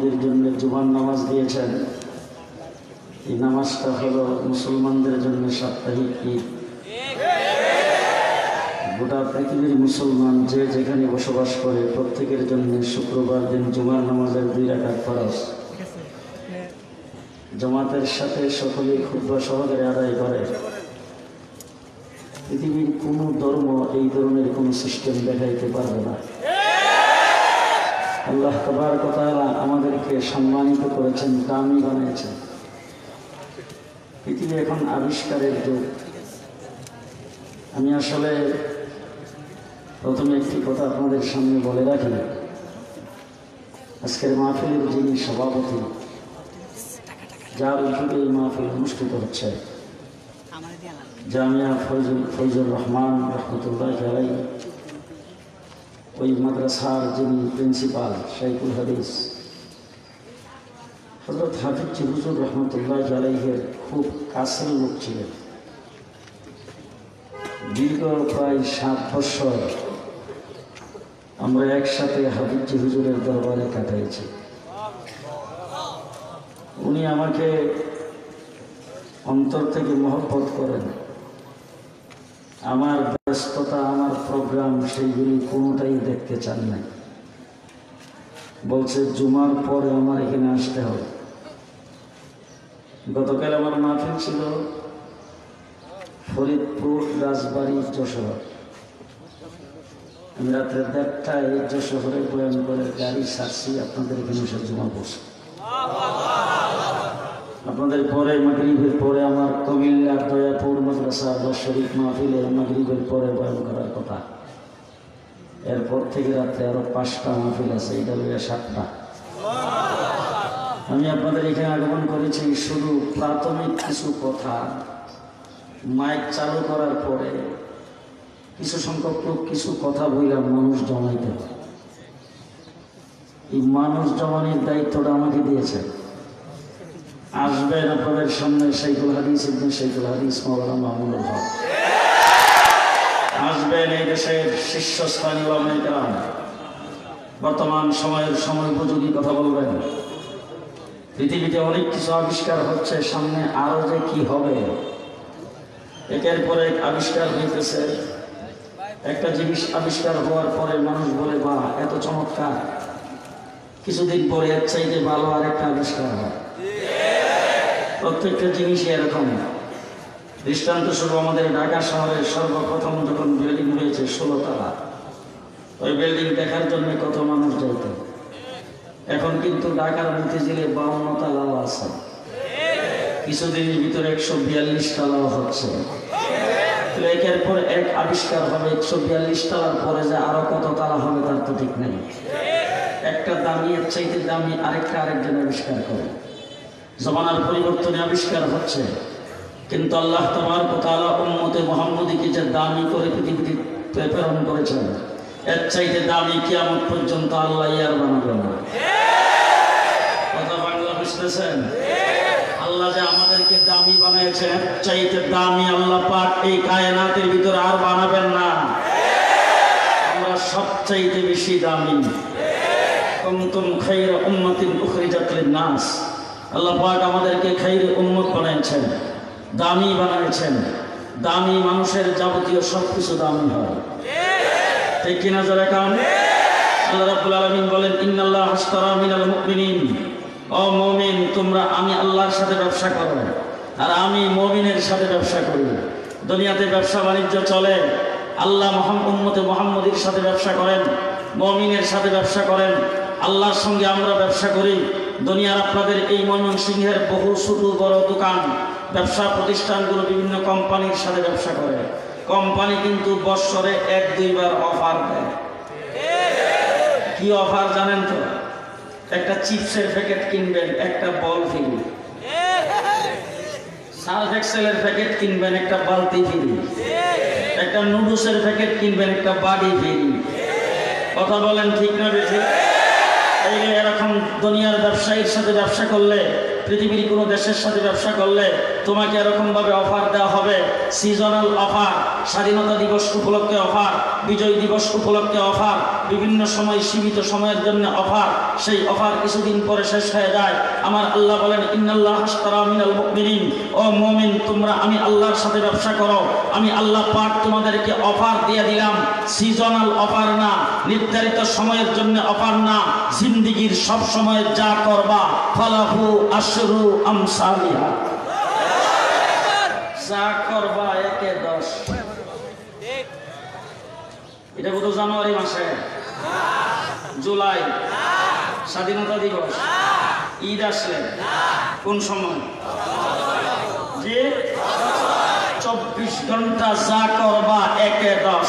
মোহাম্মদের জন্য জুমার নামাজ দিয়েছেন। এই নামাজটা হলো মুসলমানদের জন্য সাপ্তাহিক ঈদ। গোটা পৃথিবীর মুসলমান যে যেখানে বসবাস করে প্রত্যেকের জন্য শুক্রবার দিন জুমার নামাজের 2 রাকাত ফরজ জামাতের সাথে সকলে খুতবা সহকারে আদায় করে। পৃথিবীর কোনো ধর্ম এই ধরনের কোনো সিস্টেম দেখাইতে পারবে না। আল্লাহ তাবারক ওয়া তাআলা আমাদেরকে সম্মানিত করেছেন, দামি বানিয়েছেন। পৃথিবী এখন আবিষ্কারের যুগ। আমি আসলে প্রথমে একটি কথা আপনাদের সামনে বলে রাখি। আজকের মাহফিলের যিনি সভাপতি, যার উদ্যোগে এই মাহফিল অনুষ্ঠিত হচ্ছে, জামিয়া ফয়জুর রহমান রহমতুল্লাহ আলাইহি, ওই মাদ্রাসার যিনি প্রিন্সিপাল শাইখুল হাদিস হযরত হাফিজ হুজুর রহমতুল্লাহ আলাইহির খুব কাছের লোক ছিলেন। দীর্ঘ প্রায় 7 বছর আমরা একসাথে হাফিজ হুজুরের দরবারে কাটাইছি। উনি আমাকে অন্তর থেকে মহব্বত করেন। আমার ব্যস্ততা, আমার প্রোগ্রাম, সেইগুলি কোনোটাই দেখতে চান না। বলছে জুমার পরে আমার এখানে আসতে হবে। গতকাল আমার মাহফিল ছিল ফরিদপুর, রাজবাড়ী, যশোর। আমি রাত্রে 1:30টায় যশোরে বয়ান করে গাড়ি ছাড়ছি, আপনাদের এখানে এসে জমা পড়ছে। আপনাদের পরে মাগরিবের পরে আমার কুমিল্লার দয়াপুর মাদ্রাসা শরীফ মাহফিলে মাগরিবের পরে বয়ান করার কথা। এরপর থেকে রাত্রে আরো 5টা মাহফিল আছে, এটা লইয়া 7টা। আমি আপনাদের এখানে আগমন করেছি শুধু প্রাথমিক কিছু কথা। মাইক চালু করার পরে কিছু সংখ্যক লোক কিছু কথা বললাম, মানুষ জমাইতে। এই মানুষ জমানোর দায়িত্বটা আমাকে দিয়েছে। আসবেন আপনাদের সামনে শাইখুল হাদিস ইবনে শাইখুল হাদিস মাওলানা মামুনুল হক, আসবেন এই দেশের শীর্ষস্থানীয় উলামায়ে কেরাম, বর্তমান সময়ের সময় উপযোগী কথা বলবেন। পৃথিবীতে অনেক কিছু আবিষ্কার হচ্ছে, সামনে আরো যে কি হবে, একের পর এক আবিষ্কার হইতেছে। একটা জিনিস আবিষ্কার হওয়ার পরে মানুষ বলে বাহ এত চমৎকার, কিছুদিন পরে এর চাইতে ভালো আরেকটা আবিষ্কার হয়। প্রত্যেকটা জিনিসই এরকম। দৃষ্টান্ত স্বরূপ আমাদের ঢাকা শহরের সর্বপ্রথম যখন বিল্ডিং হয়েছে 16 তলা, ওই বিল্ডিং দেখার জন্য কত মানুষ যাইত। এখন কিন্তু ঢাকার মতিঝিলে 52 তলাও আছে, কিছুদিনের ভিতরে 142 তলাও হচ্ছে। একের পর এক আবিষ্কার হবে, 142 তলার পরে যে আরো কত তালা হবে তার তো ঠিক নেই। একটা দামি এর চাইতে দামি আরেকটা আরেকজন আবিষ্কার করে। জমানার পরিবর্তনে আবিষ্কার হচ্ছে, কিন্তু আল্লাহ তাবারক ওয়া তাআলা উম্মতে মুহাম্মদীকে যে দামি করে পৃথিবীতে প্রেরণ করেছেন, এর চাইতে দামি কিয়ামত পর্যন্ত আল্লাহ আর বানাবেন না। কথা বাংলা বুঝতেছেন? আল্লাহ যে আমাদেরকে দামি বানিয়েছেন, এর চাইতে দামি আল্লাহ পাক এই কায়নাতের ভিতরে আর বানাবেন না। আমরা সবচাইতে বেশি দামি। কুনতুম খায়রা উম্মাতিন উখরিজাত লিন-নাস, আল্লাহ পাক আমাদেরকে খায়রে উম্মত বানিয়েছেন, দামি বানিয়েছেন। দামি মানুষের যাবতীয় সবকিছু দামি হয়, ঠিক কিনা যারা কান? আল্লাহ রাব্বুল আলামিন বলেন ইন্নাল্লাহা আশতারা মিনাল মুমিনিন, ও মুমিন তোমরা আমি আল্লাহর সাথে ব্যবসা করো আর আমি মুমিনের সাথে ব্যবসা করি। দুনিয়াতে ব্যবসা বাণিজ্য চলে, আল্লাহ উম্মতে মুহাম্মদীর সাথে ব্যবসা করেন, মুমিনের সাথে ব্যবসা করেন, আল্লাহর সঙ্গে আমরা ব্যবসা করি। দুনিয়ার আপনাদের এই ময়মনসিংহের বহু ছোট বড় দোকান, ব্যবসা প্রতিষ্ঠানগুলো বিভিন্ন কোম্পানির সাথে ব্যবসা করে। কোম্পানি কিন্তু বছরে 1-2 বার অফার দেয়। কি অফার জানেন তো? একটা চিপসের প্যাকেট কিনবেন, একটা বল ফ্রি। সার্ফ এক্সেলের প্যাকেট কিনবেন, একটা বালতি ফ্রি। একটা নুডলসের প্যাকেট কিনবেন, একটা বাড়ি ফ্রি। কথা বলেন ঠিক না বেশি? এরকম দুনিয়ার ব্যবসায়ীর সাথে ব্যবসা করলে, পৃথিবীর কোনো দেশের সাথে ব্যবসা করলে তোমাকে এরকম ভাবে অফার দেওয়া হবে, সিজনাল অফার, স্বাধীনতা দিবস উপলক্ষে অফার, বিজয় দিবস উপলক্ষে অফার, বিভিন্ন সময় সীমিত সময়ের জন্য অফার। সেই অফার কিছুদিন পরে শেষ হয়ে যায়। আমার আল্লাহ বলেন, ইন্নাল্লাহ আশতারা মিনাল মুমিনিন, ও মুমিন তোমরা আমি আল্লাহর সাথে ব্যবসা করো। আমি আল্লাহ পাক তোমাদেরকে অফার দিয়ে দিলাম, সিজনাল অফার না, নির্ধারিত সময়ের জন্য অফার না, জিন্দেগীর সব সময় যা করবা ফালাহু আশরু আমসালিহা, যা করবা একে 10। এটা কত জানুয়ারি মাসে? জুলাই, স্বাধীনতা দিবস, ঈদ আসলে কোন সময়? যে 24 ঘন্টা যা করবা একে 10।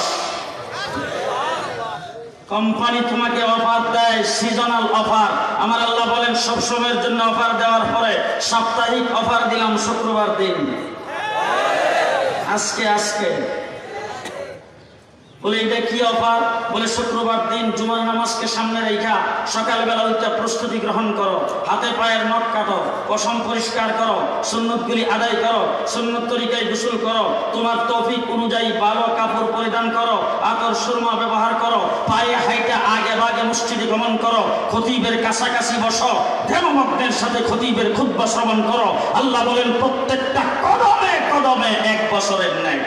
কোম্পানি তোমাকে অফার দেয়, সিজনাল অফার। আমার আল্লাহ বলেন সব সময়ের জন্য অফার দেওয়ার পরে সাপ্তাহিক অফার দিলাম শুক্রবার দিন। আজকে বলে এটা কি অফার? বলে শুক্রবার দিন জুমার নামাজকে সামনে রেখা সকালবেলা উঠে প্রস্তুতি গ্রহণ করো, হাতে পায়ের নখ কাটো, পশম পরিষ্কার করো, সুন্নতগুলি আদায় করো, সুন্নত তরিকায় গোসল করো, তোমার তৌফিক অনুযায়ী ভালো কাপড় পরিধান করো, আতর সুরমা ব্যবহার করো, পায়ে হাইটা আগে ভাগে মসজিদে গমন করো, খতিবের কাছাকাছি বসো, ধ্যানমগ্নের সাথে খতিবের খুতবা শ্রবণ করো। আল্লাহ বলেন প্রত্যেকটা কদমে কদমে 1 বছরের ন্যায়।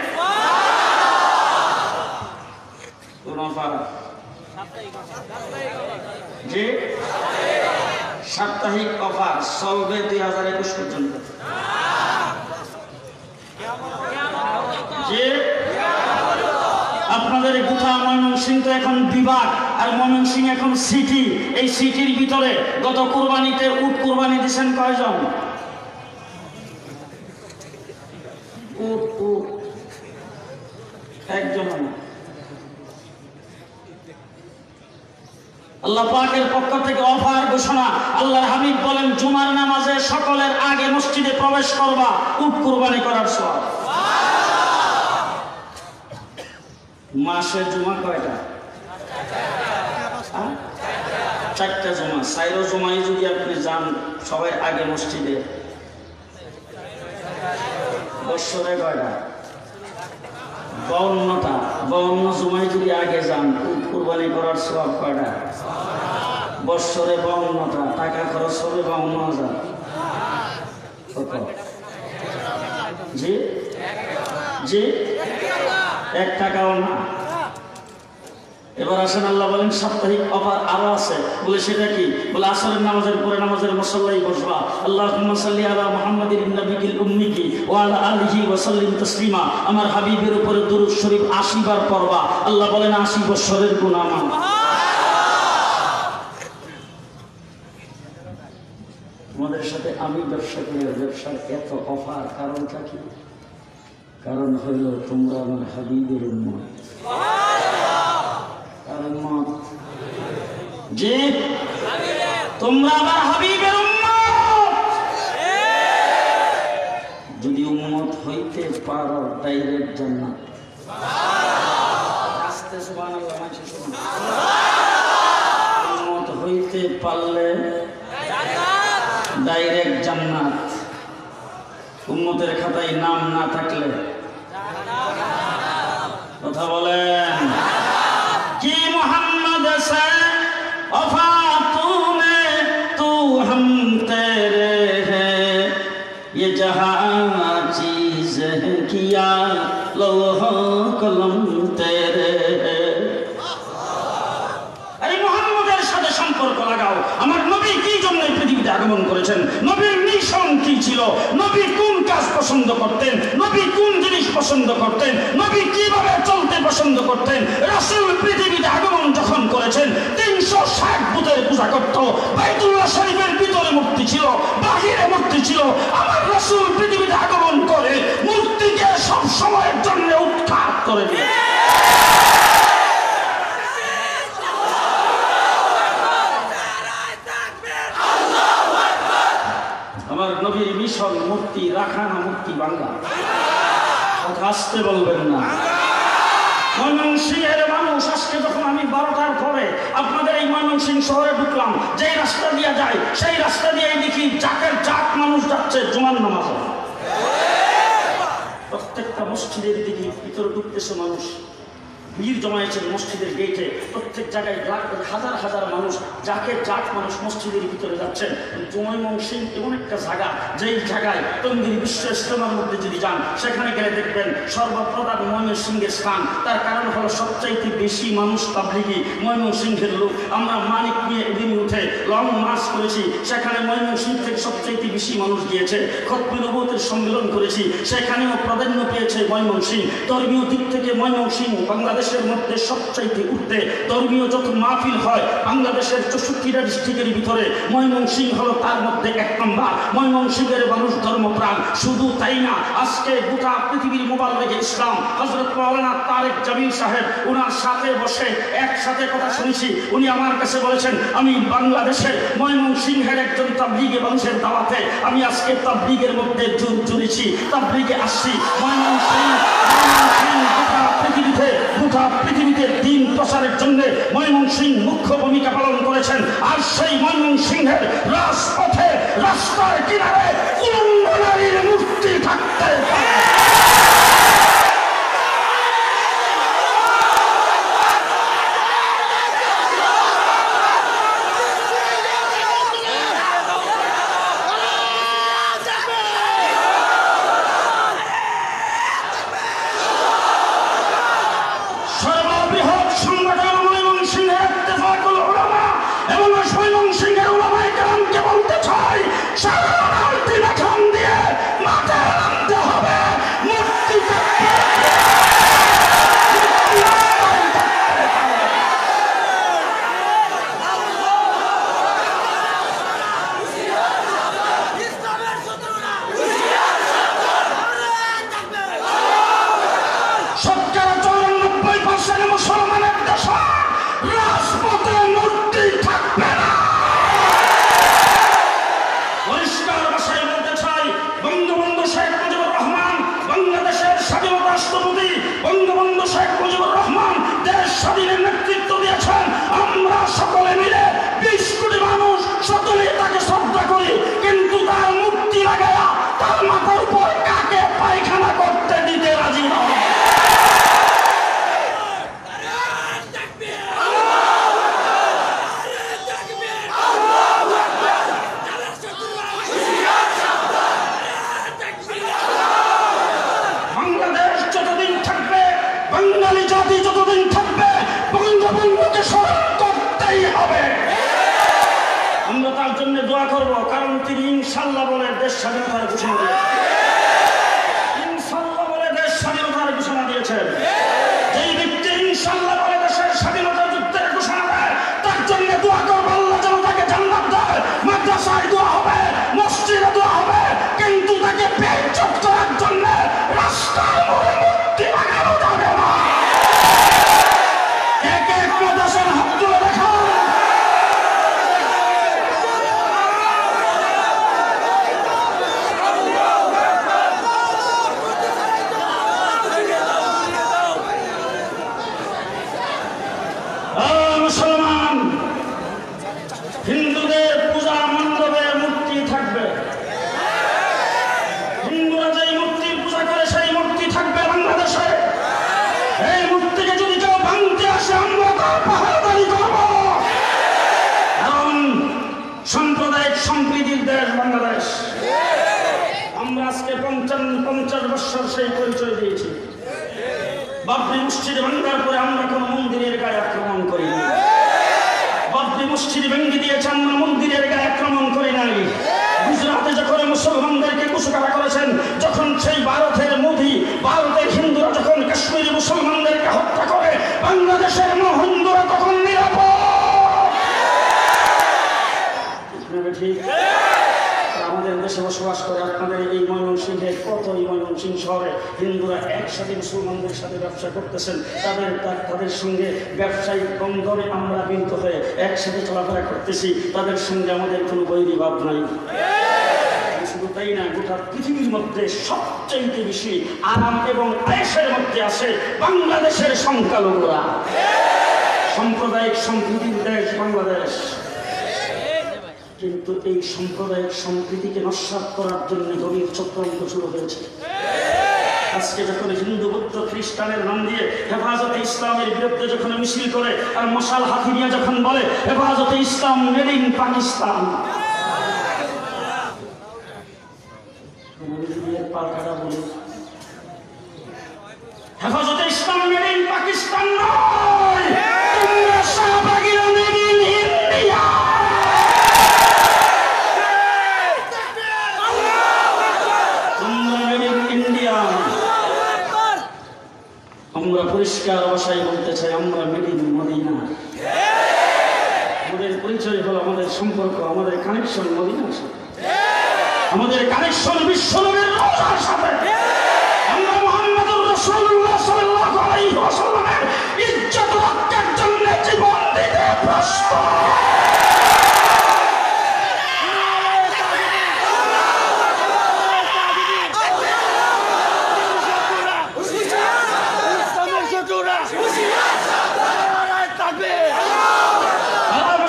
যে সাপ্তাহিক অফার চলবে 2021 পর্যন্ত। যে আপনাদের গোটা ময়মনসিংহ তো এখন বিভাগ, আর ময়মনসিংহ এখন সিটি। এই সিটির ভিতরে গত কুরবানিতে উট কুরবানি দিচ্ছেন কয়জন? একজন। আল্লাহ পাকের পক্ষ থেকে অফার ঘোষণা। আল্লাহর হাবিব বলেন জুমার নামাজে সকলের আগে মসজিদে প্রবেশ করবা, উট কুরবানি করার সওয়াব। মাসে জুমা কয়টা? 4টা জুমা। 4 জুমাই যদি আপনি যান সবাই আগে মসজিদে, বৎসরে কয়টা? 52টা। 52 জুমাই যদি আগে যান উট কুরবানি করার সওয়াব কয়টা? বৎসরে 52টা। টাকা খরচ হবে 52,000। কত? জি জি 1 টাকাও না। এবার আসেন, আল্লাহ বলেন সাপ্তাহিক অফার আরো আছে। বলে সেটা কি? বলে আসরের নামাজের পরে নামাজের মুসল্লাই বসবা, আল্লাহুম্মা সাল্লি আলা মুহাম্মাদিন নাবিয়িল উম্মি ওয়া আলা আলিহি ওয়া সাল্লিম তাসলিমা। আমার হাবিবের উপরে দুরূদ শরীফ 80 বার পড়বা। আল্লাহ বলেন 80 বছরের গুনাহ মাফ। তোমাদের সাথে আমি ব্যবসা করি, ব্যবসার এত অফার, কারণটা কি? কারণ হইল তোমরা আমার হাবিবের উম্মত। যে তোমরা আমার হাবিবের উম্মত। যদি উম্মত হইতে পারো ডাইরেক্ট জান্নাত। আস্তে সুবহানাল্লাহ, মানছে সুবহানাল্লাহ। উম্মত হইতে পারলে ডাইরেক্ট জান্নাত। উম্মতের খাতায় নাম না থাকলে কথা বলেন কি? মোহাম্মদ से वफातों में तू हम तेरे हैं, ये जहां चीज है किया लौह कलम तेरे हैं। अरे মোহাম্মদের সাথে সম্পর্ক লাগাও। আমার নবী কি জন্য পৃথিবীতে আগমন করেছেন? নবীর মিশন কি ছিল? নবী কোন কাজ পছন্দ করতেন? নবী কোন জিনিস পছন্দ করতেন? নবী কিভাবে চলতে পছন্দ করতেন? রাসূল পৃথিবীতে আগমন যখন করেছেন 360 বুতের পূজা করত। বাইতুল্লাহ শরীফের ভিতরে মূর্তি ছিল, বাহিরে মূর্তি ছিল। আমার রাসূল পৃথিবীতে আগমন করে মূর্তিকে সব সময়ের জন্য উৎখাত করে দিলেন। আমার নবীর মিশন মূর্তি রাখা না মূর্তি ভাঙা। কথা আসতে বলবেন না। ময়মনসিংহের মানুষ আজকে যখন আমি 12টার পরে আপনাদের এই ময়মনসিংহ শহরে ঢুকলাম, যেই রাস্তা দিয়ে যায় সেই রাস্তা দিয়ে দেখি জাকের জাক মানুষ যাচ্ছে জুমার নামাজে। মসজিদের দিকে ভিতরে ঢুকতেছে মানুষ, ভিড় জমায়েছেন মসজিদের গেটে, প্রত্যেক জায়গায় হাজার হাজার মানুষ, জাক মানুষ মসজিদের ভিতরে যাচ্ছেন। ময়মনসিংহ এমন একটা জায়গা, যেই জায়গায় টঙ্গীর বিশ্ব ইজতেমার মধ্যে যদি যান সেখানে গেলে দেখবেন সর্বপ্রধান ময়মনসিংহের স্থান। তার কারণ হলো সবচাইতে বেশি মানুষ তাবলিগি ময়মনসিংহের লোক। আমরা মানিক নিয়ে এদিন উঠে লং মার্চ করেছি, সেখানে ময়মনসিংহ থেকে সবচাইতে বেশি মানুষ গিয়েছে। খতমে নবুয়তের সম্মেলন করেছি, সেখানেও প্রাধান্য পেয়েছে ময়মনসিংহ। ধর্মীয় দিক থেকে ময়মনসিংহ বাংলাদেশের মধ্যে সবচাইতে উঠতে। ধর্মীয় যত মাহফিল হয় বাংলাদেশের 64টা ডিস্ট্রিক্টের ভিতরে ময়মনসিংহ হলো তার মধ্যে 1 নম্বর। ময়মনসিংহের মানুষ ধর্মপ্রাণ। শুধু তাই না, আজকে গোটা পৃথিবীর মোবাল্লেগে ইসলাম হযরত মাওলানা তারেক জামিল সাহেব, ওনার সাথে বসে একসাথে কথা শুনেছি। উনি আমার কাছে বলেছেন, আমি বাংলাদেশের ময়মনসিংহের একজন তাবলিগে মানুষের দাওয়াতে আমি আজকে তাবলিগের মধ্যে জুড়েছি, তাবলিগে আসছি। ময়মনসিংহ গোটা পৃথিবীতে দিন প্রচারের জন্য ময়মনসিংহ মুখ্য ভূমিকা পালন করেছেন। আর সেই ময়মনসিংহের রাজপথে, রাস্তার কিনারে উলঙ্গ নারীর মূর্তি থাকতে তাদের সঙ্গে ব্যবসায়িক বন্ধনে আমরা বিনীত হয়ে একসাথে চলাফেরা করতেছি। তাদের সঙ্গে আমাদের কোনো বৈরী ভাব নাই। শুধু তাই না, গোটা পৃথিবীর মধ্যে সবচেয়ে বেশি আরাম এবং আয়েশের মধ্যে আছে বাংলাদেশের সংখ্যালঘুরা। সাম্প্রদায়িক সম্প্রীতির দেশ বাংলাদেশ, কিন্তু এই সাম্প্রদায়িক সম্প্রীতিকে নস্যাৎ করার জন্য গভীর চক্রান্ত শুরু হয়েছে। আজকে যখন হিন্দু বৌদ্ধ খ্রিস্টানের নাম দিয়ে হেফাজতে ইসলামের বিরুদ্ধে যখন মিছিল করে আর মশাল হাতি নিয়ে যখন বলে হেফাজতে ইসলাম মেড ইন পাকিস্তান, পাল্টাটা বলি হেফাজতে ইসলাম মেড ইন পাকিস্তান নয়, তোমরা শাহবাগীরা মেড ইন ইন্ডিয়া। আমরা পরিষ্কার ভাষায় বলতে চাই আমরা মেড ইন মদিনা। আমাদের পরিচয় হলো আমাদের সম্পর্ক, আমাদের কানেকশন মদিনার সাথে, আমাদের কানেকশন বিশ্বনবীর রওজার সাথে। আমরা মুহাম্মদুর রাসূলুল্লাহ সাল্লাল্লাহু আলাইহি ওয়াসাল্লামের ইজ্জত রক্ষার জন্য জীবন দিতে প্রস্তুত।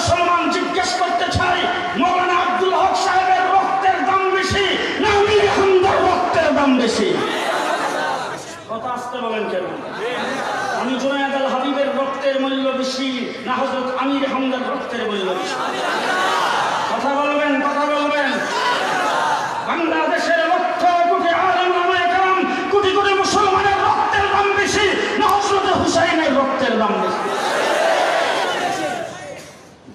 মুসলমান জিজ্ঞেস করতে চাই, মৌলানা আব্দুল হক সাহেবের রক্তের দাম বেশি না আমির হামদার রক্তের দাম বেশি? কথা আসতে বলেন কেন? আমি জুনায়েদ আল হাবিবের রক্তের মূল্য বেশি না হযরত আমির হামদার রক্তের মূল্য বেশি? কথা বলবেন, কথা বলবেন। বাংলাদেশের লক্ষ কোটি আলেম ওলামায়ে কেরাম, কোটি কোটি মুসলমানের রক্তের দাম বেশি না হযরত হুসাইনের রক্তের দাম বেশি?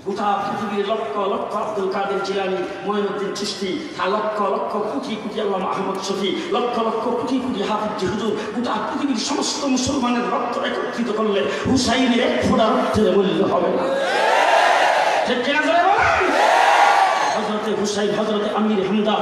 গোটা পৃথিবীর লক্ষ লক্ষ আব্দুল কাদের জিলানী, মঈনুদ্দিন চিশতি, লক্ষ লক্ষ কোটি কোটি আল্লামা আহমদ শফী, লক্ষ লক্ষ কোটি কোটি হাফিজ হুজুর, গোটা পৃথিবীর সমস্ত মুসলমানের রক্ত একত্রিত করলে হুসাইনের এক ফোঁটা রক্তের মূল্য হবে না। ঠিক কিনা জোরে বলেন? হযরতে হুসাইন, হযরতে আমির হামদা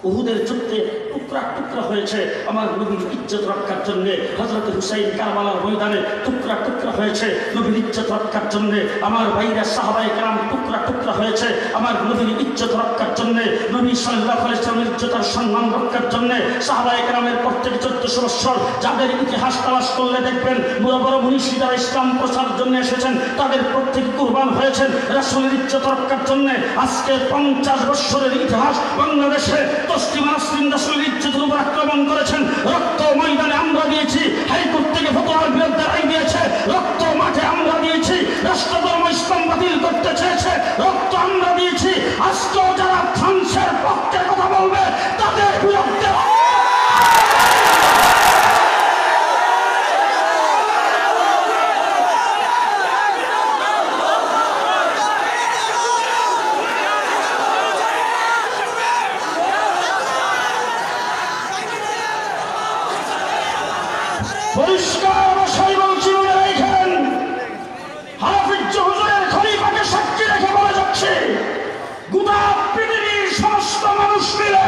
উহুদের যুদ্ধে টুকরা টুকরা হয়েছে আমার নবীর ইজ্জত রক্ষার জন্য। হযরত হুসাইন কারবালার ময়দানে টুকরা টুকরা হয়েছে নবীর ইজ্জত রক্ষার জন্য। আমার ভাইরা সাহাবায়ে কেরাম টুকরা টুকরা হয়েছে আমার নবীর ইজ্জত রক্ষার জন্য, নবী সাল্লাল্লাহু আলাইহি ওয়াসাল্লামের ইজ্জত আর সম্মান রক্ষার জন্য। সাহাবায়ে কেরামের প্রত্যেক 1400 বছর যাদের ইতিহাস তালাশ করলে দেখবেন বড় বড় মুনিশি যারা ইসলাম প্রচারের জন্য এসেছেন তাদের প্রত্যেক কুরবান হয়েছেন রাসূলের ইজ্জত রক্ষার জন্য। আজকে 50 বছরের ইতিহাস বাংলাদেশে তসলিমা নাসরিন রাসূলের ইজ্জতের উপর আক্রমণ করেছেন। রক্ত ময়দানে আমরা দিয়েছি, হাইকোর্ট থেকে ফতোয়ার বিরুদ্ধে রায় দিয়েছে, রক্ত মাঠে আমরা দিয়েছি, রাষ্ট্রধর্ম ইসলাম বাতিল করতে চেয়েছে, রক্ত আমরা দিয়েছি। আজকেও যারা ফ্রান্সের পক্ষে কথা বলবে তাদের বিরুদ্ধে পরিষ্কার ভাষায় বলছি, মনে রেখেন, হাফিজ হুজুরের খলিফাকে সাক্ষী রেখে বলে যাচ্ছে গোটা পৃথিবীর সমস্ত মানুষ মিলে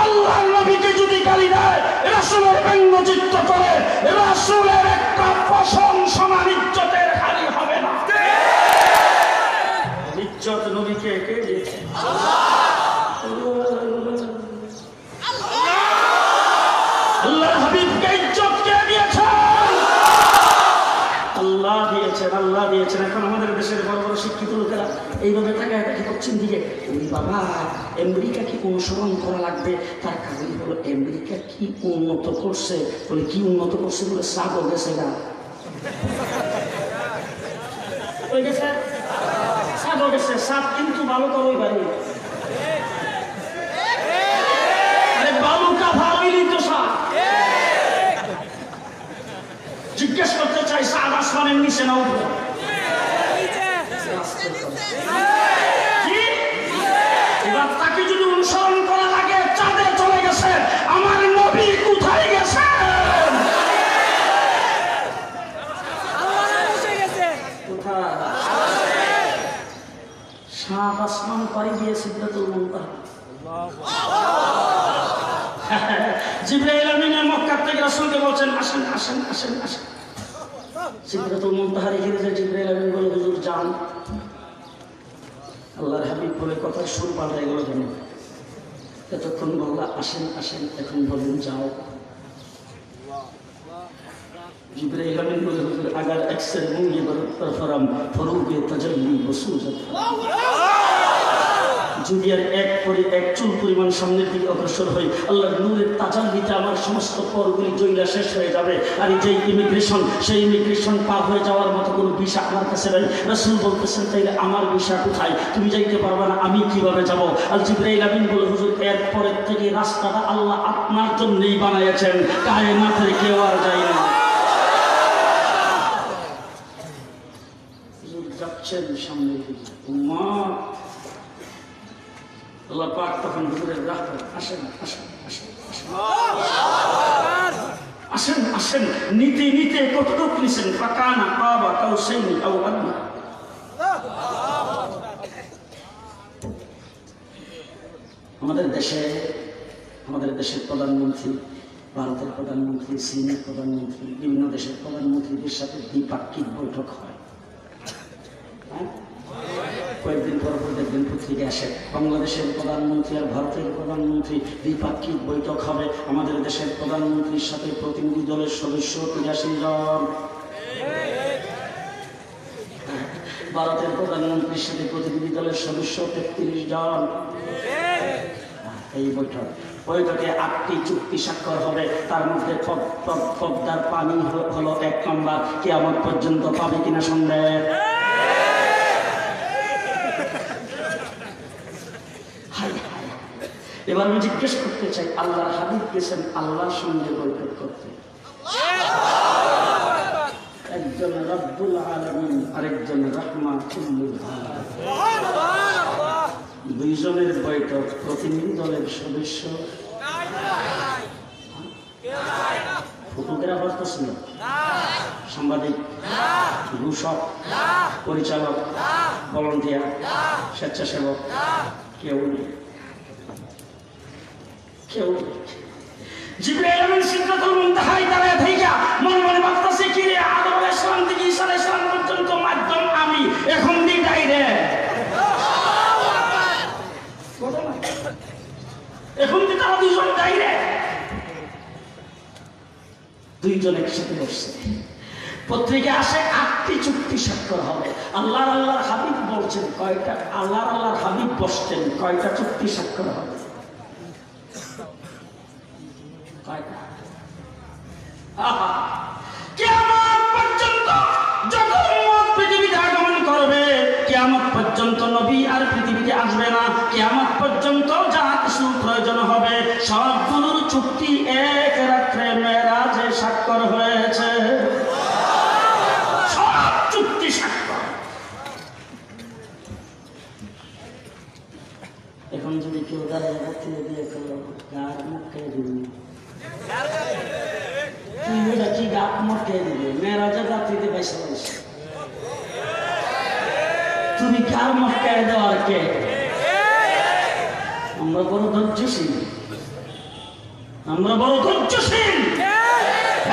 আল্লাহর নবীকে যদি গালি দেয়, রাসূলের ব্যঙ্গচিত্র করে, রাসূলের একটা প্রশংসা ইজ্জতের হানি হবে না। ইজ্জত নবীকে কে দিয়েছে? আল্লাহর হাবিবকে ইজ্জত কে দিয়েছে? আল্লাহ দিয়েছেন, আল্লাহ দিয়েছেন। এখন আমাদের দেশের বড় বড় শিক্ষিত লোকেরা এইভাবে তাকায় দেখে পশ্চিম দিকে, ওই বাবা আমেরিকা কি অনুসরণ করা লাগবে? তার কারণ হলো আমেরিকা কি উন্নত করছে, বলে কি উন্নত করছে বলে সাগর গেছে গা গেছে, সাগর গেছে, সাপ কিন্তু ভালো করোই বাড়ি বালুকা ভাবিলি তো সাপ। জিজ্ঞেস করতে চাই, সাত আসমানের নিচে না উঠবে? এবার তাকে যদি অনুসরণ করা লাগে, চাঁদে চলে গেছে, আমার নবী কোথায় গেছে? কোথায়? সাত আসমান পাড়ি দিয়ে সিদরাতুল মুনতাহা। জিবরাইল আমিন মক্কা থেকে রাসূলকে বলছেন, আসেন আসেন আসেন আসেন। সিদরাতুল মুনতাহা রেখে দিয়েছে। জিবরাইল আমিন বলে, হুজুর যান। আল্লাহর হাবিব বলে কথার সুর পাল্টাই গেল কেন? এতক্ষণ বললা আসেন আসেন, এখন বলেন যাও। জিবরাইল আমিন বলে, হুজুর আগার একসের মুঙ্গি বরফরম ফরুগে তাজাল্লি বসুজত। যদি আর এক চুল পরিমাণ সামনের দিকে অগ্রসর হই, আল্লাহর নূরের তাজাল্লিতে আমার সমস্ত পরগুলি জইলা শেষ হয়ে যাবে। আর এই যে ইমিগ্রেশন, সেই ইমিগ্রেশন পার হয়ে যাওয়ার মতো কোনো ভিসা আমার কাছে নাই। রাসূল বলতেছেন, তাইলে আমার ভিসা কোথায়? তুমি যাইতে পারবে না, আমি কিভাবে যাব? আর জিবরাইল আমিন বলে, হুজুর এর পরের থেকে রাস্তাটা আল্লাহ আপনার জন্যই বানাইছেন, কায়নাতের কেউ আর যায় না। যাচ্ছেন সামনের দিকে, আল্লাহ পাক তখন হুজুরের রাখতেন, আসেন আসেন আসেন আসেন আসেন। নিতে নিতে কতটুক নিছেন? ফাকানা কাবা কাউসাইনি আও আদনা। আমাদের দেশের প্রধানমন্ত্রী, ভারতের প্রধানমন্ত্রী, চীনের প্রধানমন্ত্রী, বিভিন্ন দেশের প্রধানমন্ত্রীদের সাথে দ্বিপাক্ষিক বৈঠক হয়। কয়েকদিন পর দেখবেন পত্রিকা আসে, বাংলাদেশের প্রধানমন্ত্রী আর ভারতের প্রধানমন্ত্রী দ্বিপাক্ষিক বৈঠক হবে। আমাদের দেশের প্রধানমন্ত্রীর সাথে প্রতিনিধি দলের সদস্য 83 জন, ভারতের প্রধানমন্ত্রীর সাথে প্রতিনিধি দলের সদস্য 33 জন। এই বৈঠকে 8টি চুক্তি স্বাক্ষর হবে। তার মধ্যে পদ্মার পানি হলো 1 নম্বর। কিয়ামত পর্যন্ত পাবে কিনা সন্দেহ? এবার আমি জিজ্ঞেস করতে চাই, আল্লাহর হাবিব গেছেন আল্লাহর সঙ্গে বৈঠক করতে। একজন রব্বুল আলামিন, আরেকজন রাহমাতুল লিল আলামিন। দুইজনের বৈঠক, প্রতিনিধি দলের সদস্য, ফটোগ্রাফার তো ছিল, সাংবাদিক, ঘোষক, পরিচালক, ভলান্টিয়ার, স্বেচ্ছাসেবক, কেউ নেই। জিবরাইল আমিন সিদরাতুল মুনতাহায় দাঁড়ায় থাইকা মনে মনে ভাবতেছে, কি রে, আদম আলাইহিস সালাম থেকে ঈসা আলাইহিস সালাম পর্যন্ত মাধ্যম আমি, এখন দি ডাইরেক্ট, এখন দি তারা দুইজন ডাইরেক্ট। দুইজন একসাথে বসছে, পত্রিকা আসে 8টি চুক্তি স্বাক্ষর হবে। আল্লাহর হাবিব বলছেন কয়টা, আল্লাহর হাবিব বসছেন কয়টা চুক্তি স্বাক্ষর হবে? কিয়ামত পর্যন্ত যত উম্মত পৃথিবীতে আগমন করবে, কিয়ামত পর্যন্ত নবী আর পৃথিবীতে আসবে না, কিয়ামত পর্যন্ত যা কিছু প্রয়োজন হবে সবগুলোর চুক্তি এক রাত্রে মেরাজে স্বাক্ষর হয়েছে। সব চুক্তি স্বাক্ষর। এখন যদি কেউ দাঁড়িয়ে রাখতে দিয়ে কার মুখে দিবি, তুই ওটা কি গাপ মুখে দিবি? মেরাজের রাত্রিতে পয়সা পয়সা তুমি কার মুখে দেওয়ার কে? আমরা বড় ধৈর্যশীল, আমরা বড় ধৈর্যশীল।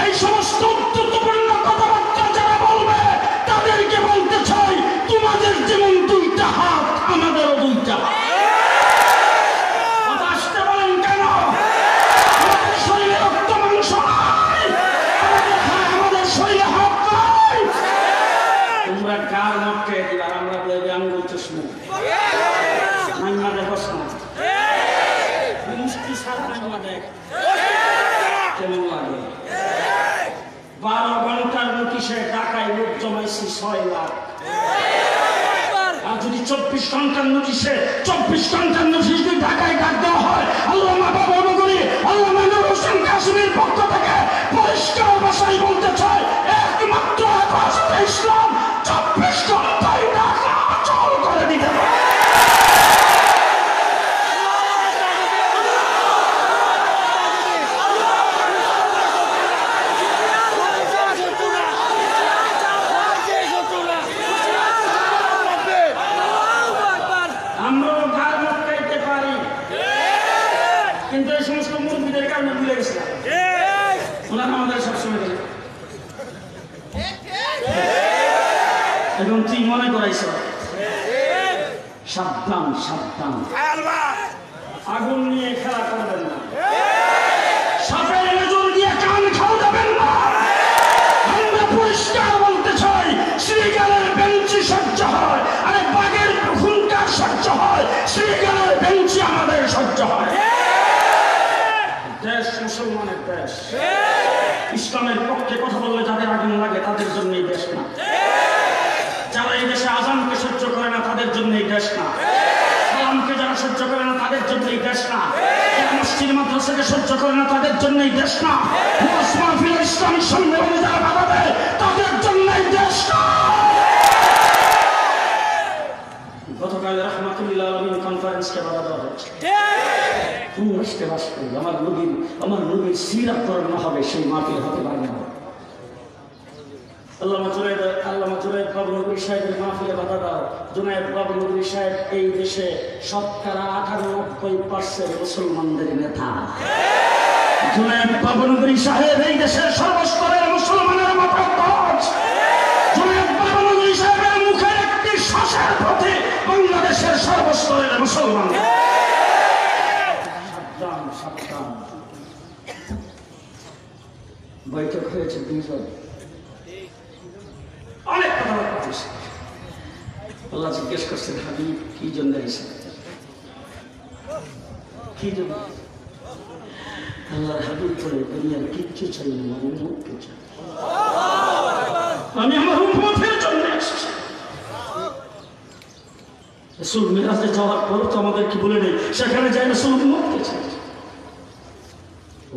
এই সমস্ত গুরুত্বপূর্ণ কথাবার্তা যারা বলবে তাদেরকে বলতে চাই, তোমাদের যেমন 2টা হাত, আমাদেরও 2টা হাত। কার মক্কে দিবার আমরা বলবি আঙ্গুল চশমা মাইমা দেখস না, মিষ্টি সার মাইমা দেখ কেমন লাগে। 12 ঘন্টার নোটিশে ঢাকায় লোক জমাইছি 6 লাখ। আর যদি 24 ঘন্টার নোটিশে 24 ঘন্টার নোটিশ যদি ঢাকায় ডাক দেওয়া হয়, আল্লামা বাবা নগরী আল্লামা নূর হোসেন কাসেমের পক্ষ থেকে পরিষ্কার ভাষায় বলতে চাই, একমাত্র হেফাজতে ইসলাম 24 ঘন্টায় ঢাকা অচল করে দিতে পারে। আমরাও ঘর মটকাইতে পারি, কিন্তু এই সমস্ত মুরব্বীদের কারণে ভুলে গেছিলাম। ওনারা আমাদের সবসময় বলে, এবং তুই মনে করাইছ, সাবধান সাবধান, আগুন নিয়ে খেলা করবেন না, সাপের নজর দিয়ে কান খাওয়া যাবেন না। আমরা পরিষ্কার বলতে চাই, শ্রীগালের বেঞ্চি সহ্য হয়, আরে বাঘের হুঙ্কার সহ্য হয়, শ্রীগালের ইঞ্চি আমাদের সহ্য হয়। দেশ মুসলমানের দেশ, ইসলামের পক্ষে কথা বললে যাদের আগুন লাগে তাদের জন্য এই দেশ না। যারা এই দেশে আজানকে সহ্য করে না তাদের জন্য এই দেশ না। সালামকে যারা সহ্য করে না তাদের জন্য এই দেশ না। যারা মসজিদ মাদ্রাসাকে সহ্য করে না তাদের জন্য এই দেশ না। ইসলামী সম্মেলনে যারা বাধা দেয় তাদের জন্য এই দেশ না। গতকাল রহমাতুল্লাহ আলামিন কনফারেন্সকে বাধা দেওয়া হয়েছে। আমার নবীর সিরাত বর্ণনা হবে, সেই মাহফিল হতে পারে না। আল্লামা জুনায়েদ বাবনগরী সাহেবের মাহফিলে বাধা দাও। জুনায়েদ বাবনগরী সাহেব এই দেশে শতকরা 98% মুসলমানদের নেতা। জুনায়েদ বাবনগরী সাহেব এই দেশের সর্বস্তরের মুসলমানের মতবাদ। জুনায়েদ বাবনগরী সাহেবের মুখের একটি শ্বাসের প্রতি বাংলাদেশের সর্বস্তরের মুসলমান। সাবধান। বৈঠক হয়েছে 2 জন, অনেক কথাবার্তা হয়েছে। আল্লাহ জিজ্ঞেস করছেন, হাবিব কি জন্য এসেছেন? কি জন্য? আল্লাহর হাবিব বলে, দুনিয়ার কিচ্ছু চাই না, আমি মুক্তি চাই। আমি আমার উম্মতের জন্য এসেছি। রাসূল মিরাজে যাওয়ার পর তো আমাদের কি বলে নেই, সেখানে যাই রাসূল উম্মতকে চাই।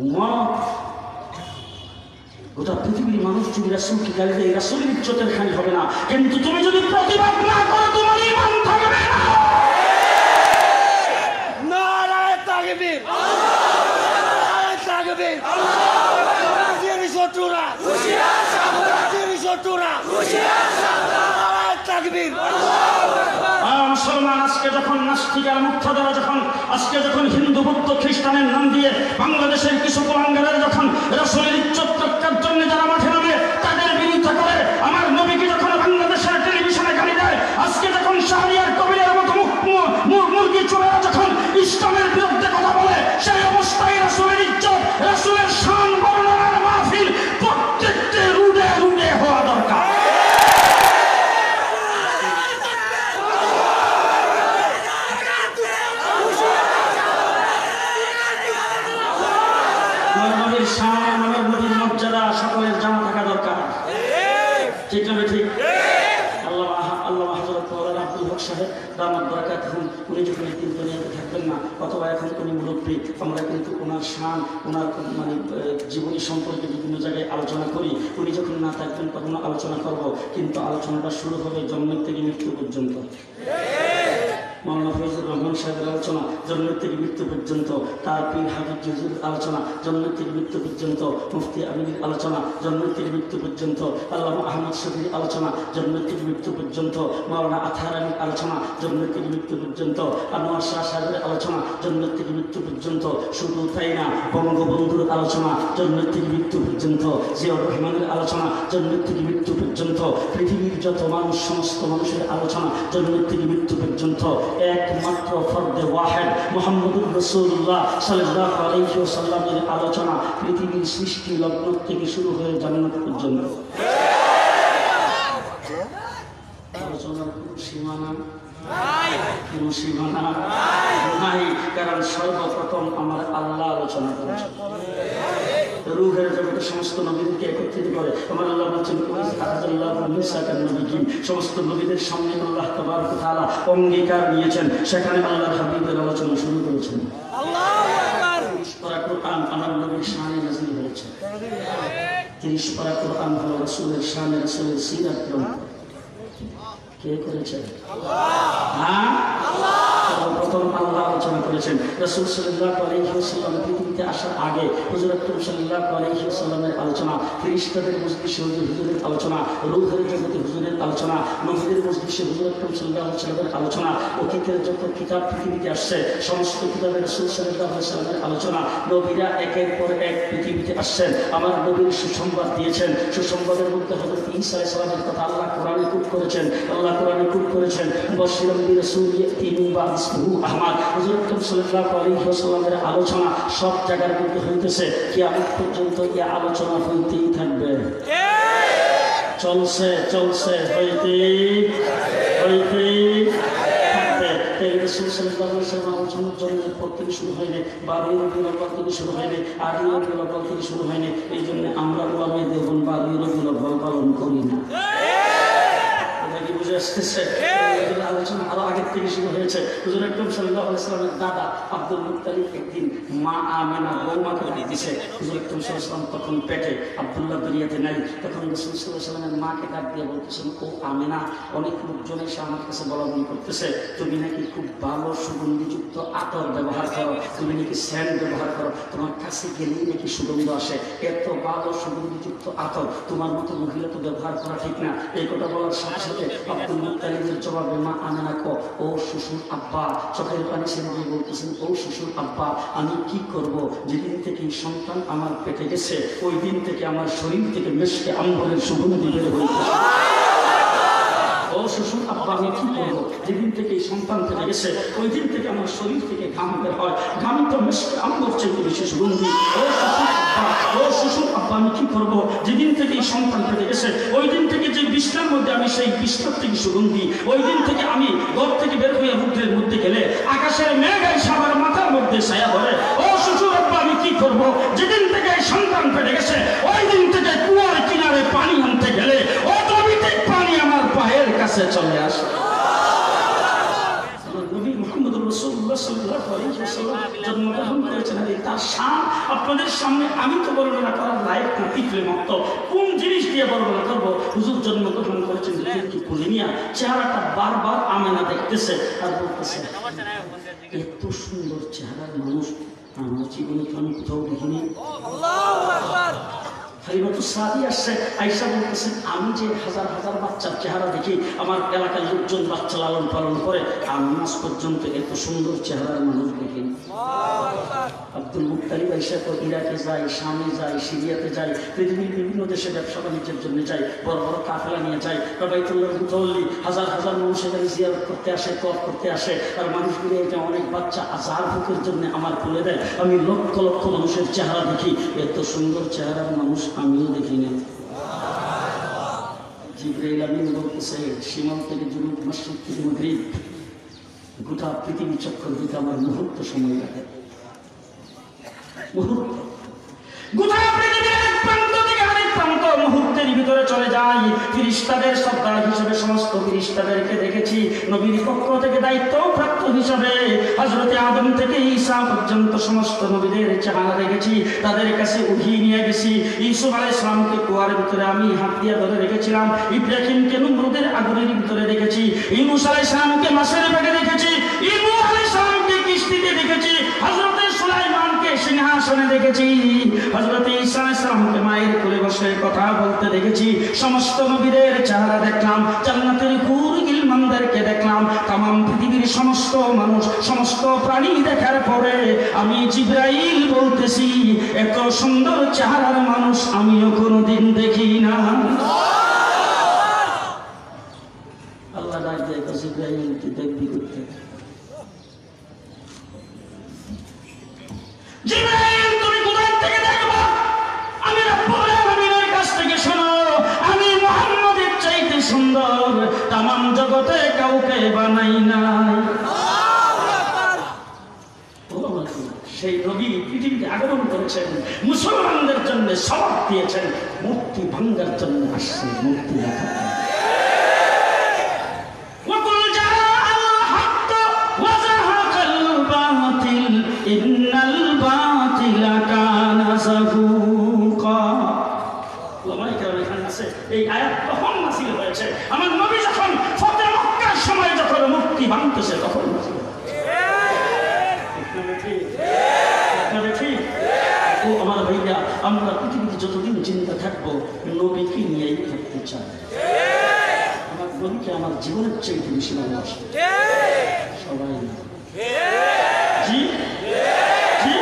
উম্মত, গোটা পৃথিবীর মানুষ যদি রাসূলকে গালি দেয়, রাসূলের ইজ্জতের খানি হবে না। কিন্তু তুমি যদি প্রতিবাদ না করো, তোমার ঈমান থাকবে না। নারায়ে তাকবীর, নারায়ে তাকবীর। রাজিয়ার শত্রুরা হুঁশিয়ার, সাবধান শত্রুরা হুঁশিয়ার, সাবধান। নারায়ে তাকবীর। মুসলমান আজকে যখন নাস্তিক আর মুক্তাদারা আজকে যখন হিন্দু বৌদ্ধ খ্রিস্টানের নাম দিয়ে বাংলাদেশের কিছু কুলাঙ্গারের যখন রাসূলের ইজ্জত রক্ষার জন্য যারা মাঠে নামে তাদের বিরুদ্ধে করে, আমার নবীকে যখন বাংলাদেশের টেলিভিশনে গালি দেয়, আজকে যখন শাহরিয়ার কবিরের মতো মুরগি চোরেরা যখন ইসলামের বিরুদ্ধে কথা বলে, সেই অবস্থায় রাসূলের ইজ্জত, রাসূলের শান বর্ণনার মাহফিল প্রত্যেকটি রুডে রুডে হওয়া দরকার। আমার নবীর মর্যাদা সকলের জানা থাকা দরকার, ঠিক না? ঠিক। আল্লাহ হযরত মাওলানা আব্দুল হক সাহেব দামাত বারাকাতুহুম, উনি যখন একদিন দুনিয়াতে থাকবেন না, অথবা এখন উনি মুরব্বী, আমরা কিন্তু ওনার শান, ওনার মানে জীবনী সম্পর্কে বিভিন্ন জায়গায় আলোচনা করি। উনি যখন না থাকবেন তখন আলোচনা করব, কিন্তু আলোচনাটা শুরু হবে জন্মের থেকে মৃত্যু পর্যন্ত। মাওলানা ফয়জুর রহমান সাহেবের আলোচনা জন্মের থেকে মৃত্যু পর্যন্ত, তার পীর হাবিব হুজুর আলোচনা জন্মের থেকে মৃত্যু পর্যন্ত, মুফতি আমিনের আলোচনা জন্মের থেকে মৃত্যু পর্যন্ত, আল্লামা আহমদ শফির আলোচনা জন্মের থেকে মৃত্যু পর্যন্ত, মাওলানা আথার আলীর আলোচনা জন্মের থেকে মৃত্যু পর্যন্ত, আনোয়ার শাহ সাহেবের আলোচনা জন্মের থেকে মৃত্যু পর্যন্ত। শুধু তাই না, বঙ্গবন্ধুর আলোচনা জন্মের থেকে মৃত্যু পর্যন্ত, জিয়াউর রহমানের আলোচনা জন্মের থেকে মৃত্যু পর্যন্ত, পৃথিবীর যত মানুষ, সমস্ত মানুষের আলোচনা জন্মের থেকে মৃত্যু পর্যন্ত। একমাত্র ফর্দে ওয়াহেদ মুহাম্মদুর রাসূলুল্লাহ সাল্লাল্লাহু আলাইহি ওয়াসাল্লামের আলোচনা পৃথিবীর সৃষ্টি লগ্ন থেকে শুরু হয়ে জান্নাত পর্যন্ত। আলোচনার কোনো সীমানা নাই, কারণ সর্বপ্রথম আমার আল্লাহ আলোচনা করেছেন। রূহের জগতে সমস্ত নবীদেরকে একত্রিত করে আমার আল্লাহ বলছেন, সমস্ত নবীদের সামনে আল্লাহ তাবারক ওয়া তাআলা অঙ্গীকার নিয়েছেন, সেখানে আল্লাহর হাবিবের আলোচনা শুরু করেছেন। কোরআন আমার নবীর শানে নাযিল হয়েছে। 30 পারা কোরআন হলো রাসূলের শানে, রাসূলের সিরাত গ্রন্থ। কে করেছেন? হ্যাঁ, প্রথম আল্লাহ আলোচনা করেছেন। রাসূল সাল্লাল্লাহু আলাইহি ওয়াসাল্লাম পৃথিবীতে আসার আগে হুজুর আকরাম সাল্লাল্লাহু আলাইহি ওয়াসাল্লামের আলোচনা, ফেরেশতাদের মজলিসে হুজুরের আলোচনা, রূহের জগতে হুজুরের আলোচনা, নবীদের মজলিসে হুজুর আকরাম সাল্লাল্লাহু আলাইহি ওয়াসাল্লামের আলোচনা, অতীতের যত কিতাব পৃথিবীতে আসছে সমস্ত কিতাবে রাসূল সাল্লাল্লাহু আলাইহি ওয়াসাল্লামের আলোচনা। নবীরা একের পর এক পৃথিবীতে আসছেন, আমার নবীর সুসংবাদ দিয়েছেন। সুসংবাদের মধ্যে হযরত ঈসা আলাইহিস সালামের কথা আল্লাহ কোরআনে কোট করেছেন। মুবাশশিরান বিরাসূলিন ইয়াতি মিন বা'দি ইসমিহি আহমদ। হুজুর আকরাম সাল্লাল্লাহু আলাইহি ওয়াসাল্লামের আলোচনা সব জায়গার মধ্যে হইতেছে, কিয়ামত পর্যন্ত এই আলোচনা হইতেই থাকবে। চলছে হইতেই থাকবে। রাসূল সাল্লাল্লাহু আলাইহি ওয়াসাল্লাম জন্মের পর থেকে শুরু হয়নি, 12 রবিউল আউয়াল থেকে শুরু হয়নি, 8 রবিউল আউয়াল থেকে শুরু হয়নি। এই জন্য আমরা উলামায়ে দেওবন্দ 12 রবিউল আউয়াল পালন করি না। এটা কি বুঝে আসতেছে? আলোচনা আরো আগের থেকে শুরু হয়েছে। হুজুর আকরাম সাল্লাল্লাহু আলাইহি ওয়াসাল্লামের দাদা আব্দুল মুত্তালিব একদিন মা আমেনা বৌমাকে দিয়েছে। হুজুর আকরাম সাল্লাল্লাহু আলাইহি ওয়াসাল্লাম তখন পেটে, আব্দুল্লাহ দুনিয়াতে নাই। তখন রাসূল সাল্লাল্লাহু আলাইহি ওয়াসাল্লামের মাকে ডাক দিয়ে বলতেছেন, ও আমেনা, অনেক লোকজন এসে আমার কাছে বলা বলি করতেছে তুমি নাকি খুব ভালো সুগন্ধিযুক্ত আতর ব্যবহার করো, তুমি নাকি স্যান্ড ব্যবহার করো, তোমার কাছে গেলেই নাকি সুগন্ধ আসে। এত ভালো সুগন্ধিযুক্ত আতর তোমার মতো মহিলা তো ব্যবহার করা ঠিক না। এই কথা বলার সাথে সাথে আব্দুল মুত্তালিবের জবাবে মা আমেনা কো, ও শ্বশুর আব্বা, চোখের পানি ছেড়ে দিয়ে বলতেছেন, ও শ্বশুর আব্বা, আমি কি করব? যেদিন থেকে সন্তান আমার পেটে গেছে ওই দিন থেকে আমার শরীর থেকে মেশকে আম্বরের সুগন্ধি বের হইতেছে। ও শ্বশুর আব্বা, আমি কি করবো? যেদিন থেকে এই সন্তান পেটে গেছে ওই দিন থেকে আমার শরীর থেকে ঘাম বের হয়, ঘাম তো মেশকে আম্বর চেয়ে বেশি সুগন্ধি। ও শ্বশুর আব্বা, আমি কি করবো? যেদিন থেকে এই সন্তান পেটে গেছে ওই দিন থেকে যে বিছনার মধ্যে আমি সেই বিছনার থেকে সুগন্ধি, ওই দিন থেকে আমি ঘর থেকে বের হয়ে রুদ্রের মধ্যে গেলে আকাশের মেঘ এসে আমার মাথার মধ্যে ছায়া ধরে। ও শ্বশুর আব্বা, আমি কি করবো? যেদিন থেকে এই সন্তান পেটে গেছে ওই দিন থেকে কুয়ার কিনারে পানি আনতে গেলে অটোমেটিক পানি আমার পায়ের কাছে চলে আসে। নবী মুহাম্মদ রাসূলুল্লাহ সাল্লাল্লাহু আলাইহি ওয়াসাল্লাম জন্মগ্রহণ করেছেন। তার শান আপনাদের সামনে আমি তো বর্ণনা করার লায়ক না, টিকলে মতো কোন জিনিস দিয়ে বর্ণনা করবো? হুজুর জন্মগ্রহণ করেছেন, হুজুর কি কুলিনিয়া, চেহারাটা বারবার আমেনা দেখতেছে আর বলতেছে, এত সুন্দর চেহারার মানুষ আমার জীবনে তো আমি কোথাও দেখিনি। আল্লাহু আকবার। হালিমাতুস সাদিয়া আসছে, আয়েশা বলতেছেন, আমি যে হাজার হাজার বাচ্চার চেহারা দেখি, আমার এলাকার লোকজন বাচ্চা লালন পালন করে, আমি আজ পর্যন্ত এত সুন্দর চেহারার মানুষ দেখিনি। আব্দুল মুত্তালিব আয়েশা তো ইরাকে যায়, শামে যায়, সিরিয়াতে যায়, পৃথিবীর বিভিন্ন দেশে ব্যবসা বাণিজ্যের জন্য যায়, বড় বড় কাফেলা নিয়ে যায়। বাইতুল্লাহ মুতাওয়াল্লি হাজার হাজার মানুষ এখানে জিয়ারত করতে আসে, তওয়াফ করতে আসে, আর মানুষগুলো এটা অনেক বাচ্চা আজার ভোগের জন্য আমার খুলে দেয়। আমি লক্ষ লক্ষ মানুষের চেহারা দেখি, এত সুন্দর চেহারার মানুষ আমিও দেখি না। জিবরাইল আমিন বলতেছে, শিমল থেকে জুনুব, মশরিক থেকে মাগরিব, গোটা পৃথিবী চক্কর দিতে আমার মুহূর্ত সময় লাগে। মুহূর্ত, গোটা পৃথিবীর এক প্রান্ত থেকে আরেক প্রান্ত মুহূর্তের ভিতরে চলে যায়। ফেরেশতাদের সর্দার হিসেবে সমস্ত ফেরেশতাদেরকে দেখেছি, নবীর পক্ষ থেকে দায়িত্বপ্রাপ্ত হিসাবে হযরত আদম থেকে ঈসা পর্যন্ত সমস্ত নবীদের চেহারা দেখেছি। তাদের কাছে উহি নিয়ে গেছি। ইউসুফ আলাইহিস সালামকে কুয়ার ভিতরে আমি হাত দিয়ে ধরে রেখেছিলাম, ইব্রাহিমকে নমরুদের আগুনের ভিতরে দেখেছি, ইউনূস আলাইহিস সালামকে মাছের পেটে দেখেছি, ইব্রাহিম আলাইহিস সালামকে কিস্তিতে দেখেছি, হযরত সুলাইমানকে সিংহাসনে দেখেছি, হযরত ঈসা আলাইহিস সালামকে মায়ের কোলে বসে কথা বলতে দেখেছি। সমস্ত নবীদের চেহারা দেখলাম, জান্নাতের হুর গিলমানদেরকে দেখলাম, তামাম পৃথিবীর সমস্ত মানুষ, সমস্ত প্রাণী দেখার পরে আমি জিবরাইল বলতেছি, এত সুন্দর চেহারার মানুষ আমিও কোনোদিন দেখি না। আল্লাহ ডাক দেয়, জিবরাইল তুই দেখবি করতে। জিবরাইল তুমি কোথায় থেকে দেখবা? আমি রব্বুল আলামিনের কাছ থেকে শোনো, আমি মুহাম্মদের চাইতে সুন্দর তামাম জগতে কাউকে বানাই নাই। সেই নবী পৃথিবীতে আগমন করেছেন, মুসলমানদের জন্য সবক দিয়েছেন, মূর্তি ভাঙ্গার জন্য আসছে, মূর্তি দেখা। এই আয়াত তখন নাযিল হয়েছে আমার নবী যখন ফতে মক্কার সময় যখন মুক্তি ভাঙতেছে তখন নাযিল হয়েছে। ও আমার ভাইয়া, আমরা পৃথিবীতে যতদিন চিন্তা থাকবো নবীকে নিয়েই থাকতে চাই। আমার নবীকে আমার জীবনের চেয়ে বেশি ভালোবাসি সবাই। জি জি,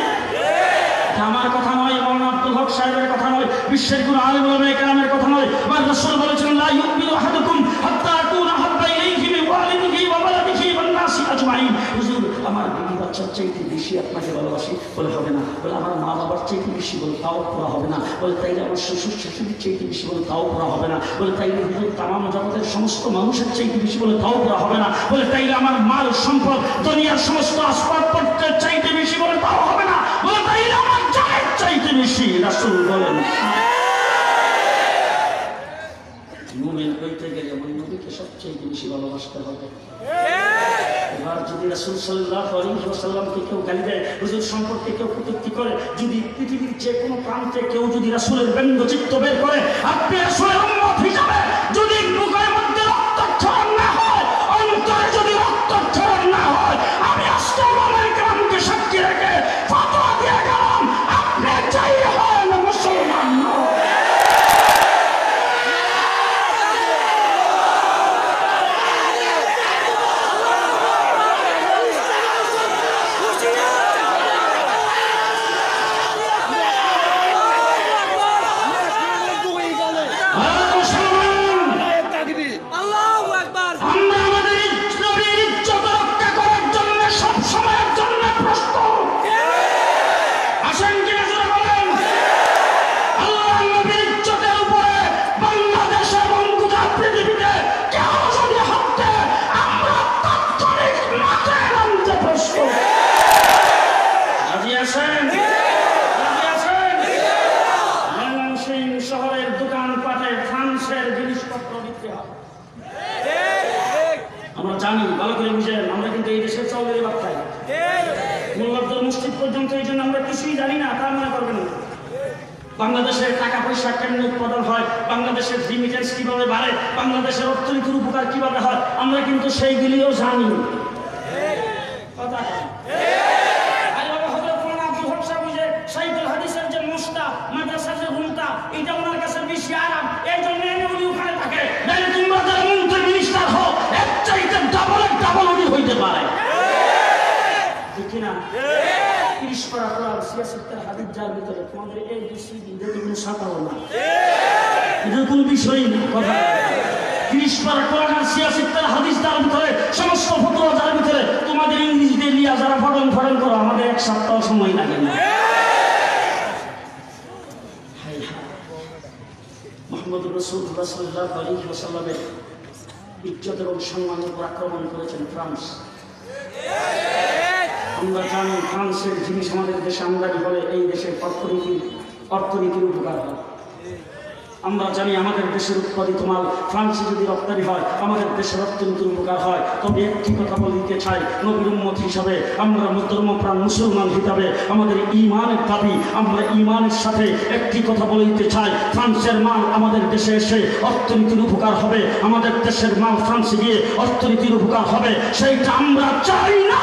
আমার কথা নয়, মৌলানা আব্দুল হক সাহেবের কথা নয়, বিশ্বের কোন আলেম ওলামায়ে কেরামের কথা নয়। আমার রাসূল বলেছেন, লা ইউমিনু আহাদুকুম হাত্তা আকুনা হাব্বা ইলাইহি মিন ওয়ালিদিহি ওয়া ওয়ালাদিহি ওয়ান নাসি আজমাইন। হুজুর আমার বিবি বাচ্চার চাইতে বেশি আপনাকে ভালোবাসি, বলে হবে না। বলে আমার মা বাবার চাইতে বেশি, বলে তাও পুরা হবে না। বলে তাইলে আমার শ্বশুর শাশুড়ির চাইতে বেশি, বলে তাও পুরা হবে না। বলে তাইলে তামাম জগতের সমস্ত মানুষের চাইতে বেশি, বলে তাও পুরা হবে না। বলে তাইলে আমার মাল সম্পদ দুনিয়ার সমস্ত আসবাবপত্রের চাইতে বেশি, বলে তাও হবে না। বলে তাইলে আমার জানের চাইতে বেশি। রাসূল বলেন মুমিন হইতে গেলে আমার নবীকে সবচেয়ে বেশি ভালোবাসতে হবে। এবার যদি রাসূল সাল্লাল্লাহু আলাইহি ওয়াসাল্লামকে কেউ গালি দেয়, হুজুর সম্পর্কে কেউ কটূক্তি করে, যদি পৃথিবীর যে কোনো প্রান্তে কেউ যদি রাসূলের ব্যঙ্গচিত্র বের করে, আপনি রাসূলের উম্মত হিসাবে যদি বুকের মধ্যে রক্তক্ষরণ না হয়, অন্তরে যদি রক্তক্ষরণ না হয়, আমি আজকে ওলামায়ে কেরামকে সাক্ষী রেখে ফতোয়া দিয়ে গেলাম, আপনি চাই হন মুসলমান নয়। শহরের দোকানপাটে ফ্রান্সের জিনিসপত্র বিক্রি হয়। আমরা জানি, ভালো করে বুঝেন, আমরা কিন্তু এই দেশের চাউলের ভাত খাই। মোল্লাদের মসজিদ পর্যন্ত এই জন্য আমরা কিছুই জানি না, তা মনে করবেন না। বাংলাদেশের টাকা পয়সা কেমন উৎপাদন হয়, বাংলাদেশের রিমিটেন্স কিভাবে বাড়ে, বাংলাদেশের অর্থনীতির উপকার কিভাবে হয়, আমরা কিন্তু সেইগুলিও জানি। কথা এটা ওনার কাছে বেশি আরাম, এই জন্য উনি ওখানে থাকে। তোমরা যারা মন্ত্রী মিনিস্টার হও, এর চাইতে ডাবল উনি হইতে পারে, ঠিক কিনা? 30 পারা কোরআন সিয়াসতের হাদিস যার ভিতরে তোমাদের এই বিসিডি এটা কোনো সাধারণ না, এটা কোনো বিষয় না। কথা 30 পারা কোরআন আর সিয়াসতের হাদিস যার ভিতরে, সমস্ত ফতোয়া যার ভিতরে, তোমাদের ইংলিশ দিয়ে লিয়া যারা ফড়ন করো, আমাদের এক সপ্তাহ সময় লাগে না। মুহাম্মদুর রাসূলুল্লাহ সাল্লাল্লাহু আলাইহি ওয়াসাল্লামের ইজ্জত এবং সম্মানের উপর আক্রমণ করেছেন ফ্রান্স। আমরা জানি ফ্রান্সের জিনিস আমাদের দেশে আমদানি হলে এই দেশের অর্থনীতির উপকার হয়। আমরা জানি আমাদের দেশের উৎপাদিত মাল ফ্রান্সে যদি রপ্তানি হয়, আমাদের দেশের অর্থনীতির উপকার হয়। তবে একটি কথা বলতে চাই, নবীর উম্মত হিসাবে, আমরা ধর্মপ্রাণ মুসলমান হিসাবে আমাদের ঈমানের দাবি, আমরা ঈমানের সাথে একটি কথা বলতে চাই, ফ্রান্সের মাল আমাদের দেশে এসে অর্থনীতির উপকার হবে, আমাদের দেশের মাল ফ্রান্সে গিয়ে অর্থনীতির উপকার হবে, সেইটা আমরা চাই না।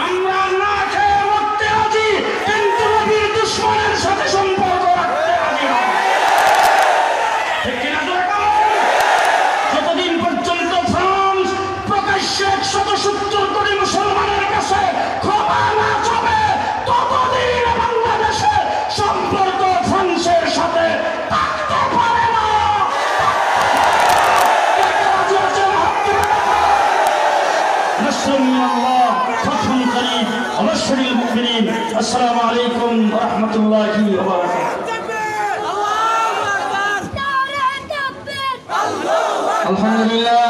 আমরা না খেয়ে মরতে রাজি, কিন্তু নবীর দুশমনের সাথে সম্পর্ক রাখতে রাজি না। ঠিক কিনা? যতদিন পর্যন্ত ফ্রান্স প্রকাশ্যে 170 কোটি মুসলমানের কাছে ক্ষমা না চাবে, ততদিন বাংলাদেশে সম্পর্ক ফ্রান্সের সাথে থাকতে পারে না। আসসালামু আলাইকুম ওয়া রাহমাতুল্লাহি ওয়া বারাকাতুহু। আলহামদুলিল্লাহ,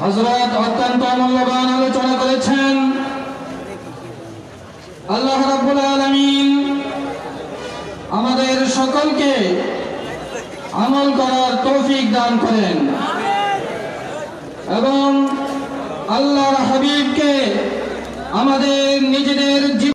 হযরত অত্যন্ত মূল্যবান আলোচনা করেছেন। আল্লাহ রাব্বুল আলামিন আমাদের সকলকে আমল করার তৌফিক দান করেন এবং আল্লাহর হাবিবকে আমাদের নিজেদের